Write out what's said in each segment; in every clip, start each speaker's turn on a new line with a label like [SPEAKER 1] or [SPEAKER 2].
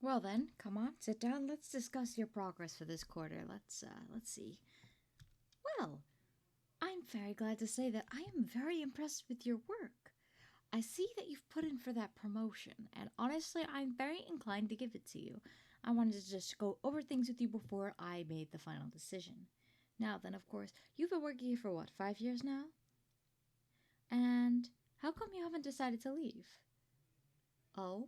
[SPEAKER 1] Well then, come on, sit down. Let's discuss your progress for this quarter. Let's see. Well, I'm very glad to say that I am very impressed with your work. I see that you've put in for that promotion, and honestly, I'm very inclined to give it to you. I wanted to just go over things with you before I made the final decision. Now then, of course, you've been working here for what, 5 years now? And how come you haven't decided to leave? Oh,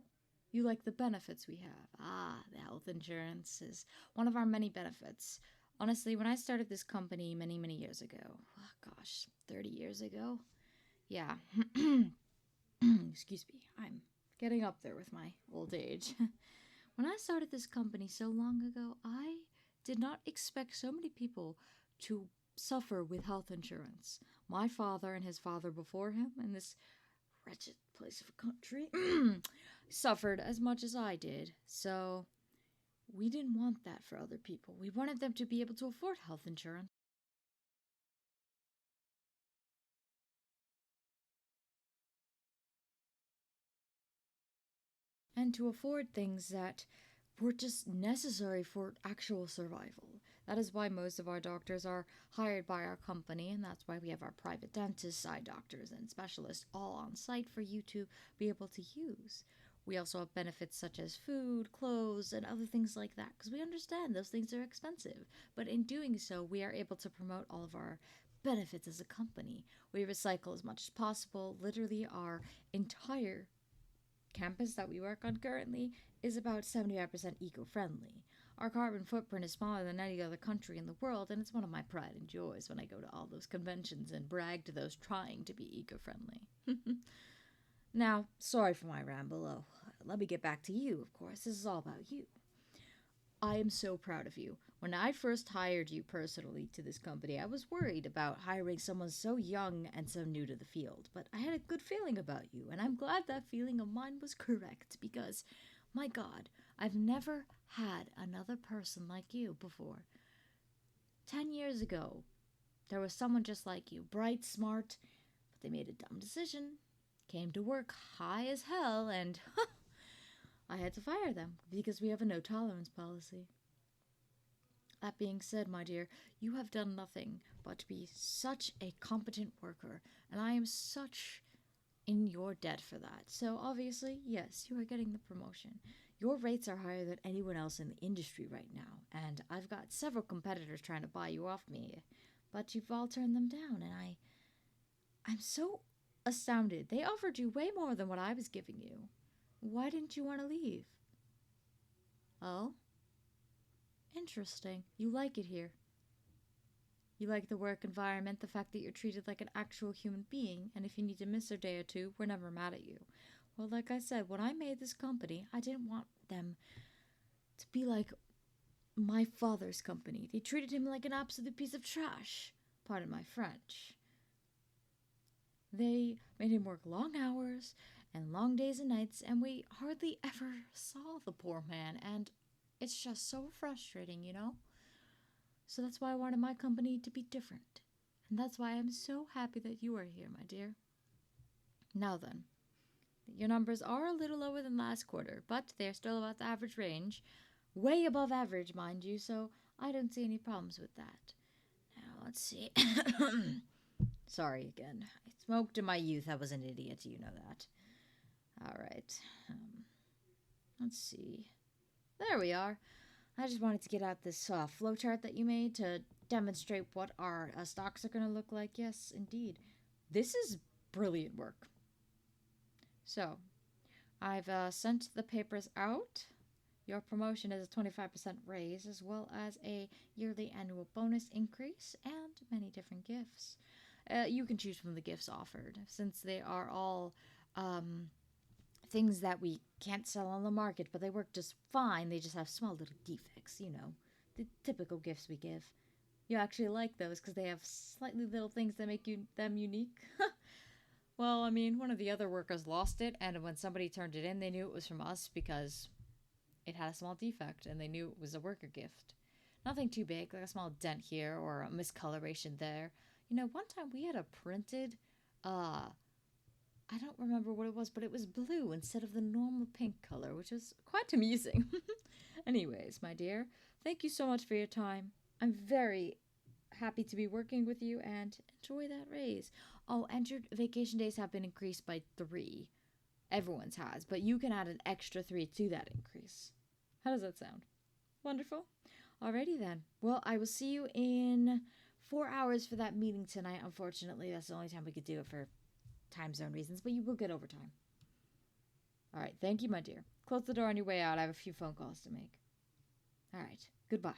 [SPEAKER 1] you like the benefits we have. Ah, the health insurance is one of our many benefits. Honestly, when I started this company many, many years ago, oh gosh, 30 years ago, yeah, excuse me, I'm getting up there with my old age. When I started this company so long ago, I did not expect so many people to suffer with health insurance. My father and his father before him, and this wretched place of a country, suffered as much as I did. So we didn't want that for other people. We wanted them to be able to afford health insurance. And to afford things that were just necessary for actual survival. That is why most of our doctors are hired by our company, and that's why we have our private dentists, eye doctors, and specialists all on site for you to be able to use. We also have benefits such as food, clothes, and other things like that, because we understand those things are expensive. But in doing so, we are able to promote all of our benefits as a company. We recycle as much as possible. Literally, our entire campus that we work on currently is about 75% eco friendly. Our carbon footprint is smaller than any other country in the world, and it's one of my pride and joys when I go to all those conventions and brag to those trying to be eco friendly. Now, sorry for my ramble. Oh, let me get back to you, of course. This is all about you. I am so proud of you. When I first hired you personally to this company, I was worried about hiring someone so young and so new to the field, but I had a good feeling about you, and I'm glad that feeling of mine was correct because, my God, I've never had another person like you before. 10 years ago, there was someone just like you, bright, smart, but they made a dumb decision, came to work high as hell, and I had to fire them because we have a no tolerance policy. That being said, my dear, you have done nothing but be such a competent worker, and I am such in your debt for that. So, obviously, yes, you are getting the promotion. Your rates are higher than anyone else in the industry right now, and I've got several competitors trying to buy you off me, but you've all turned them down, and I'm so astounded. They offered you way more than what I was giving you. Why didn't you want to leave? Oh, interesting. You like it here. You like the work environment, the fact that you're treated like an actual human being, and if you need to miss a day or two, we're never mad at you. Well, like I said, when I made this company, I didn't want them to be like my father's company. They treated him like an absolute piece of trash. Pardon my French. They made him work long hours and long days and nights, and we hardly ever saw the poor man, and it's just so frustrating. So that's why I wanted my company to be different. And that's why I'm so happy that you are here, my dear. Now then, your numbers are a little lower than last quarter, but they're still about the average range. Way above average, mind you, so I don't see any problems with that. Now, let's see. Sorry again. I smoked in my youth. I was an idiot, you know that. All right. Let's see. There we are. I just wanted to get out this flowchart that you made to demonstrate what our stocks are going to look like. Yes, indeed. This is brilliant work. So, I've sent the papers out. Your promotion is a 25% raise, as well as a yearly annual bonus increase and many different gifts. You can choose from the gifts offered, since they are all things that we can't sell on the market, but they work just fine. They just have small little defects. The typical gifts we give. You actually like those because they have slightly little things that make them unique. Well, I mean, one of the other workers lost it, and when somebody turned it in, they knew it was from us because it had a small defect, and they knew it was a worker gift. Nothing too big, like a small dent here or a miscoloration there. One time we had a printed, I I don't remember what it was, but it was blue instead of the normal pink color, which was quite amusing. Anyways, my dear, thank you so much for your time. I'm very happy to be working with you, and enjoy that raise. Oh, and your vacation days have been increased by 3. Everyone's has, but you can add an extra 3 to that increase. How does that sound? Wonderful. Alrighty then. Well, I will see you in 4 hours for that meeting tonight. Unfortunately, that's the only time we could do it for time zone reasons, but you will get overtime. Alright, thank you, my dear. Close the door on your way out. I have a few phone calls to make. Alright, goodbye.